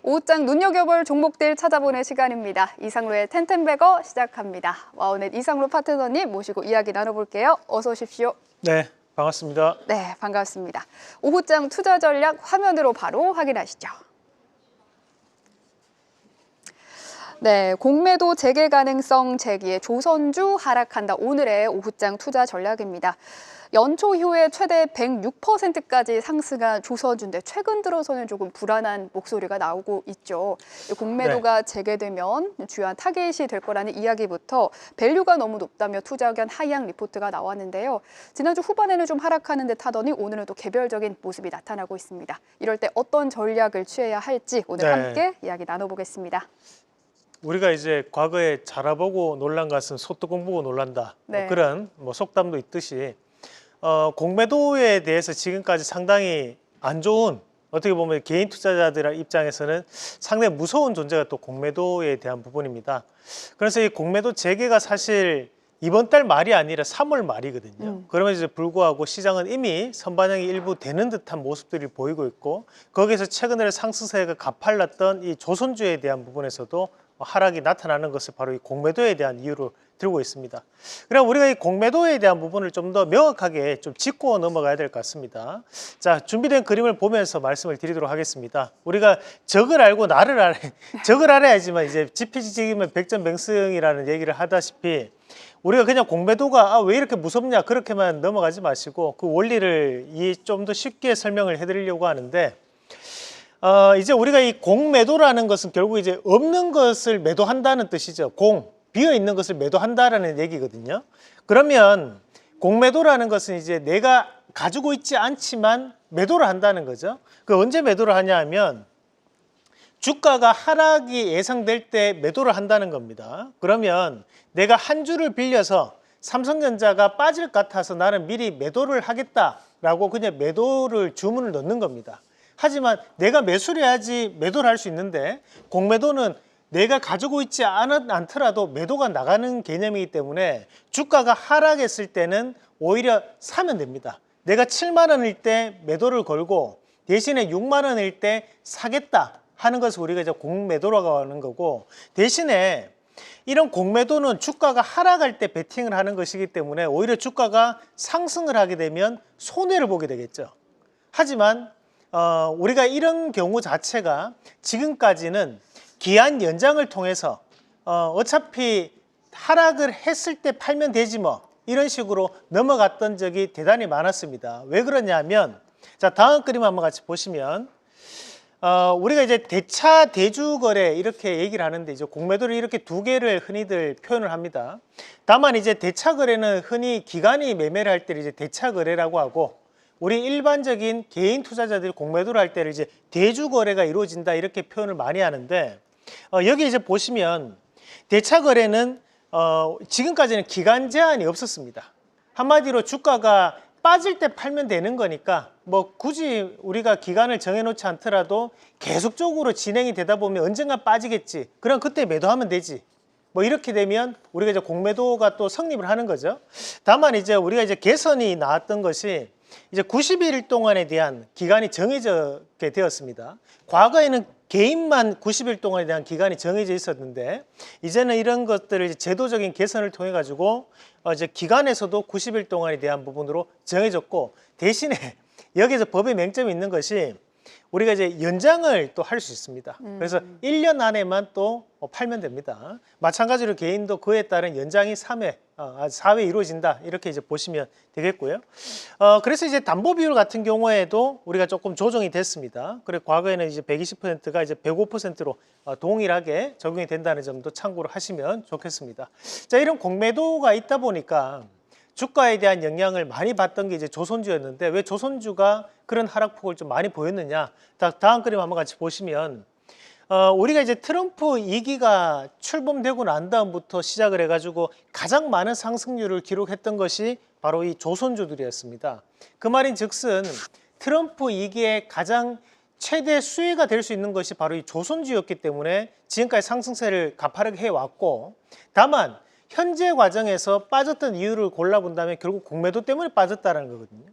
오후장 눈여겨볼 종목들 찾아보는 시간입니다. 이상로의 텐텐베거 시작합니다. 와우넷 이상로 파트너님 모시고 이야기 나눠볼게요. 어서 오십시오. 네, 반갑습니다. 네, 반갑습니다. 오후장 투자 전략 화면으로 바로 확인하시죠. 네, 공매도 재개 가능성 제기에 조선주 하락한다. 오늘의 오후장 투자 전략입니다. 연초 이후에 최대 106%까지 상승한 조선주인데 최근 들어서는 조금 불안한 목소리가 나오고 있죠. 공매도가 재개되면 주요한 타겟이 될 거라는 이야기부터 밸류가 너무 높다며 투자 의견 하향 리포트가 나왔는데요. 지난주 후반에는 좀 하락하는 듯 하더니 오늘은 또 개별적인 모습이 나타나고 있습니다. 이럴 때 어떤 전략을 취해야 할지 오늘 함께 이야기 나눠보겠습니다. 우리가 이제 과거에 자라보고 놀란 것은 소뚜껑 보고 놀란다. 네. 그런 속담도 있듯이 공매도에 대해서 지금까지 상당히 안 좋은, 어떻게 보면 개인 투자자들 입장에서는 상당히 무서운 존재가 또 공매도에 대한 부분입니다. 그래서 이 공매도 재개가 사실 이번 달 말이 아니라 3월 말이거든요. 그럼에도 불구하고 시장은 이미 선반영이 일부 되는 듯한 모습들이 보이고 있고, 거기에서 최근에 상승세가 가팔랐던 이 조선주에 대한 부분에서도 하락이 나타나는 것을 바로 이 공매도에 대한 이유로 들고 있습니다. 그럼 우리가 이 공매도에 대한 부분을 좀 더 명확하게 좀 짚고 넘어가야 될 것 같습니다. 자, 준비된 그림을 보면서 말씀을 드리도록 하겠습니다. 우리가 적을 알고 나를 알아야, 적을 알아야지만 이제 지피지기면 백전백승이라는 얘기를 하다시피 우리가 그냥 공매도가 왜 이렇게 무섭냐 그렇게만 넘어가지 마시고 그 원리를 좀 더 쉽게 설명을 해드리려고 하는데, 이제 우리가 이 공매도라는 것은 결국 이제 없는 것을 매도한다는 뜻이죠. 비어 있는 것을 매도한다라는 얘기거든요. 그러면 공매도라는 것은 이제 내가 가지고 있지 않지만 매도를 한다는 거죠. 그 언제 매도를 하냐 하면 주가가 하락이 예상될 때 매도를 한다는 겁니다. 그러면 내가 한 주를 빌려서 삼성전자가 빠질 것 같아서 나는 미리 매도를 하겠다라고 그냥 매도를 주문을 넣는 겁니다. 하지만 내가 매수를 해야지 매도를 할 수 있는데, 공매도는 내가 가지고 있지 않더라도 매도가 나가는 개념이기 때문에 주가가 하락했을 때는 오히려 사면 됩니다. 내가 7만 원일 때 매도를 걸고 대신에 6만 원일 때 사겠다 하는 것을 우리가 이제 공매도라고 하는 거고, 대신에 이런 공매도는 주가가 하락할 때 베팅을 하는 것이기 때문에 오히려 주가가 상승을 하게 되면 손해를 보게 되겠죠. 하지만 우리가 이런 경우 자체가 지금까지는 기한 연장을 통해서 어차피 하락을 했을 때 팔면 되지 뭐 이런 식으로 넘어갔던 적이 대단히 많았습니다. 왜 그러냐면, 자, 다음 그림 한번 같이 보시면 우리가 이제 대차 대주 거래 이렇게 얘기를 하는데, 이제 공매도를 이렇게 두 개를 흔히들 표현을 합니다. 다만 이제 대차 거래는 흔히 기관이 매매를 할 때를 이제 대차 거래라고 하고, 우리 일반적인 개인 투자자들이 공매도를 할 때를 이제 대주 거래가 이루어진다 이렇게 표현을 많이 하는데, 여기 이제 보시면 대차 거래는 지금까지는 기간 제한이 없었습니다. 한마디로 주가가 빠질 때 팔면 되는 거니까 뭐 굳이 우리가 기간을 정해놓지 않더라도 계속적으로 진행이 되다 보면 언젠가 빠지겠지. 그럼 그때 매도하면 되지. 뭐 이렇게 되면 우리가 이제 공매도가 또 성립을 하는 거죠. 다만 이제 우리가 이제 개선이 나왔던 것이 이제 90일 동안에 대한 기간이 정해지게 되었습니다. 과거에는 개인만 90일 동안에 대한 기간이 정해져 있었는데, 이제는 이런 것들을 이제 제도적인 개선을 통해 가지고 이제 기관에서도 90일 동안에 대한 부분으로 정해졌고, 대신에 여기서 법의 맹점이 있는 것이 우리가 이제 연장을 또 할 수 있습니다. 그래서 1년 안에만 또 팔면 됩니다. 마찬가지로 개인도 그에 따른 연장이 4회 이루어진다 이렇게 이제 보시면 되겠고요. 그래서 이제 담보 비율 같은 경우에도 우리가 조금 조정이 됐습니다. 그래 과거에는 이제 120%가 이제 105%로 동일하게 적용이 된다는 점도 참고를 하시면 좋겠습니다. 자, 이런 공매도가 있다 보니까 주가에 대한 영향을 많이 받던 게 이제 조선주였는데, 왜 조선주가 그런 하락폭을 좀 많이 보였느냐? 다음 그림 한번 같이 보시면 우리가 이제 트럼프 2기가 출범되고 난 다음부터 시작을 해가지고 가장 많은 상승률을 기록했던 것이 바로 이 조선주들이었습니다. 그 말인즉슨 트럼프 2기의 가장 최대 수혜가 될 수 있는 것이 바로 이 조선주였기 때문에 지금까지 상승세를 가파르게 해왔고, 다만 현재 과정에서 빠졌던 이유를 골라본다면 결국 공매도 때문에 빠졌다는 거거든요.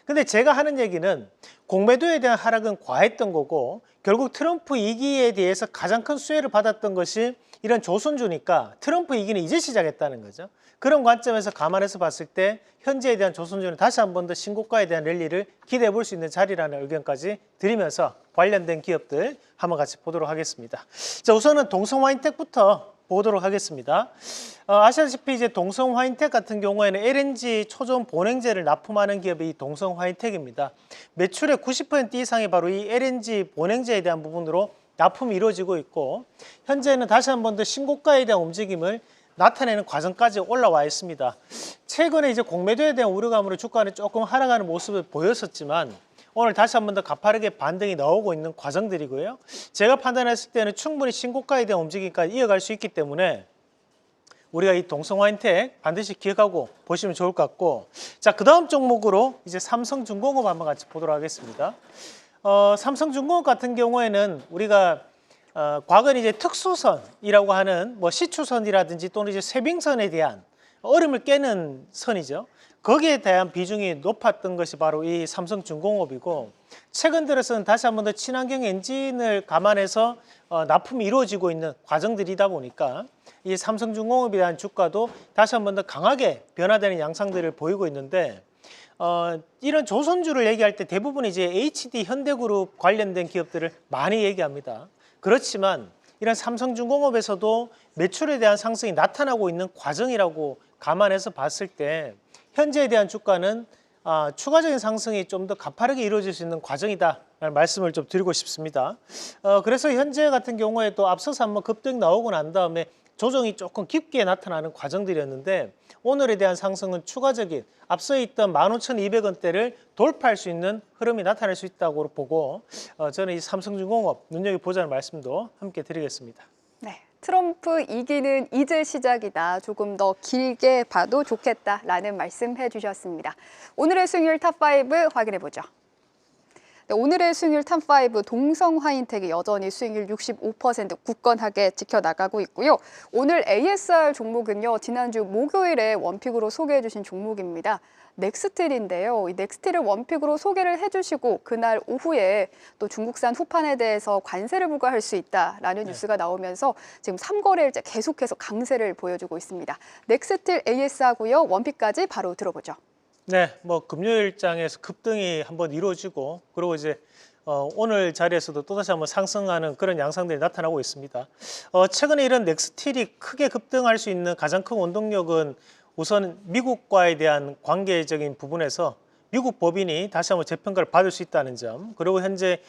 근데 제가 하는 얘기는 공매도에 대한 하락은 과했던 거고 결국 트럼프 2기에 대해서 가장 큰 수혜를 받았던 것이 이런 조선주니까 트럼프 2기는 이제 시작했다는 거죠. 그런 관점에서 감안해서 봤을 때 현재에 대한 조선주는 다시 한 번 더 신고가에 대한 랠리를 기대해 볼 수 있는 자리라는 의견까지 드리면서 관련된 기업들 한번 같이 보도록 하겠습니다. 자, 우선은 동성화인텍부터 보도록 하겠습니다. 아시다시피 이제 동성화인텍 같은 경우에는 LNG 초전 본행제를 납품하는 기업이 이 동성화인텍입니다. 매출의 90% 이상이 바로 이 LNG 본행제에 대한 부분으로 납품이 이루어지고 있고 현재는 다시 한 번 더 신고가에 대한 움직임을 나타내는 과정까지 올라와 있습니다. 최근에 이제 공매도에 대한 우려감으로 주가는 조금 하락하는 모습을 보였었지만 오늘 다시 한 번 더 가파르게 반등이 나오고 있는 과정들이고요. 제가 판단했을 때는 충분히 신고가에 대한 움직임까지 이어갈 수 있기 때문에 우리가 이 동성화인텍 반드시 기억하고 보시면 좋을 것 같고, 자, 그 다음 종목으로 이제 삼성중공업 한번 같이 보도록 하겠습니다. 삼성중공업 같은 경우에는 우리가 과거는 이제 특수선이라고 하는 뭐 시추선이라든지 또는 이제 쇄빙선에 대한 얼음을 깨는 선이죠. 거기에 대한 비중이 높았던 것이 바로 이 삼성중공업이고 최근 들어서는 다시 한 번 더 친환경 엔진을 감안해서 납품이 이루어지고 있는 과정들이다 보니까 이 삼성중공업에 대한 주가도 다시 한 번 더 강하게 변화되는 양상들을 보이고 있는데 이런 조선주를 얘기할 때 대부분 이제 HD 현대그룹 관련된 기업들을 많이 얘기합니다. 그렇지만 이런 삼성중공업에서도 매출에 대한 상승이 나타나고 있는 과정이라고 감안해서 봤을 때 현재에 대한 주가는 추가적인 상승이 좀 더 가파르게 이루어질 수 있는 과정이다라는 말씀을 좀 드리고 싶습니다. 그래서 현재 같은 경우에도 앞서서 한번 급등 나오고 난 다음에 조정이 조금 깊게 나타나는 과정들이었는데 오늘에 대한 상승은 추가적인 앞서 있던 15,200원대를 돌파할 수 있는 흐름이 나타날 수 있다고 보고 저는 이 삼성중공업 눈여겨보자는 말씀도 함께 드리겠습니다. 네, 트럼프 2기는 이제 시작이다. 조금 더 길게 봐도 좋겠다라는 말씀해 주셨습니다. 오늘의 수익률 탑5 확인해 보죠. 네, 오늘의 수익률 탑5 동성화인텍이 여전히 수익률 65% 굳건하게 지켜나가고 있고요. 오늘 ASR 종목은요, 지난주 목요일에 원픽으로 소개해 주신 종목입니다. 넥스틸인데요. 이 넥스틸을 원픽으로 소개를 해주시고 그날 오후에 또 중국산 후판에 대해서 관세를 부과할 수 있다라는 뉴스가 나오면서 지금 3거래일째 계속해서 강세를 보여주고 있습니다. 넥스틸 AS하고요. 원픽까지 바로 들어보죠. 네, 뭐 금요일장에서 급등이 한번 이루어지고 그리고 이제 오늘 자리에서도 또다시 한번 상승하는 그런 양상들이 나타나고 있습니다. 최근에 이런 넥스틸이 크게 급등할 수 있는 가장 큰 원동력은 우선 미국과에 대한 관계적인 부분에서 미국 법인이 다시 한번 재평가를 받을 수 있다는 점, 그리고 현재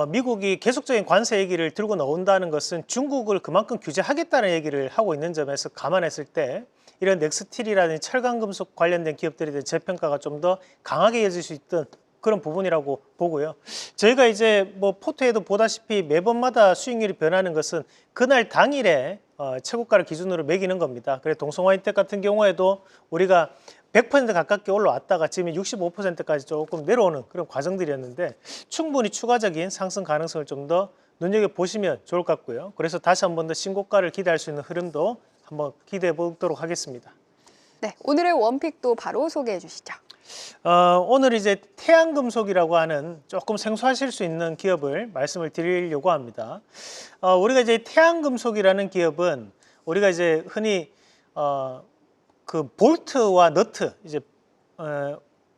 미국이 계속적인 관세 얘기를 들고 나온다는 것은 중국을 그만큼 규제하겠다는 얘기를 하고 있는 점에서 감안했을 때 이런 넥스틸이라든지 철강금속 관련된 기업들에 대한 재평가가 좀 더 강하게 이어질 수 있던 그런 부분이라고 보고요. 저희가 이제 뭐 포트에도 보다시피 매번마다 수익률이 변하는 것은 그날 당일에 최고가를 기준으로 매기는 겁니다. 그래서 동성화인텍 같은 경우에도 우리가 100% 가깝게 올라왔다가 지금 65%까지 조금 내려오는 그런 과정들이었는데 충분히 추가적인 상승 가능성을 좀 더 눈여겨보시면 좋을 것 같고요. 그래서 다시 한 번 더 신고가를 기대할 수 있는 흐름도 한번 기대해 보도록 하겠습니다. 네, 오늘의 원픽도 바로 소개해 주시죠. 오늘 이제 태양금속이라고 하는 조금 생소하실 수 있는 기업을 말씀을 드리려고 합니다. 우리가 이제 태양금속이라는 기업은 우리가 이제 흔히 그 볼트와 너트 이제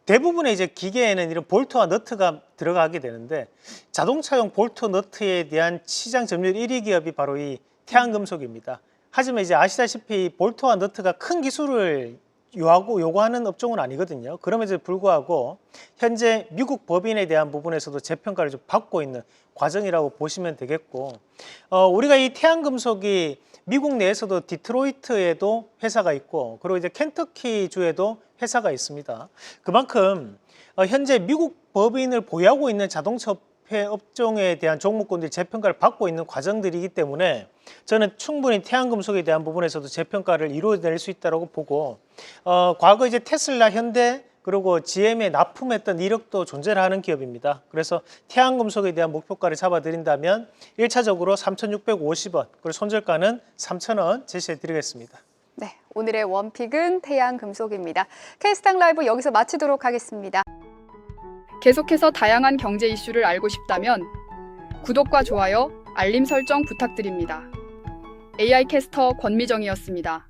대부분의 이제 기계에는 이런 볼트와 너트가 들어가게 되는데 자동차용 볼트 너트에 대한 시장 점유율 1위 기업이 바로 이 태양금속입니다. 하지만 이제 아시다시피 볼트와 너트가 큰 기술을 요구하는 업종은 아니거든요. 그럼에도 불구하고 현재 미국 법인에 대한 부분에서도 재평가를 좀 받고 있는 과정이라고 보시면 되겠고, 우리가 이 태양금속이 미국 내에서도 디트로이트에도 회사가 있고 그리고 이제 켄터키 주에도 회사가 있습니다. 그만큼 현재 미국 법인을 보유하고 있는 자동차 업종에 대한 종목군들이 재평가를 받고 있는 과정들이기 때문에 저는 충분히 태양금속에 대한 부분에서도 재평가를 이루어낼 수 있다고 보고 과거 이제 테슬라, 현대 그리고 GM에 납품했던 이력도 존재를 하는 기업입니다. 그래서 태양금속에 대한 목표가를 잡아드린다면 1차적으로 3,650원 그리고 손절가는 3,000원 제시해 드리겠습니다. 네, 오늘의 원픽은 태양금속입니다. K스탁 라이브 여기서 마치도록 하겠습니다. 계속해서 다양한 경제 이슈를 알고 싶다면 구독과 좋아요, 알림 설정 부탁드립니다. AI 캐스터 권미정이었습니다.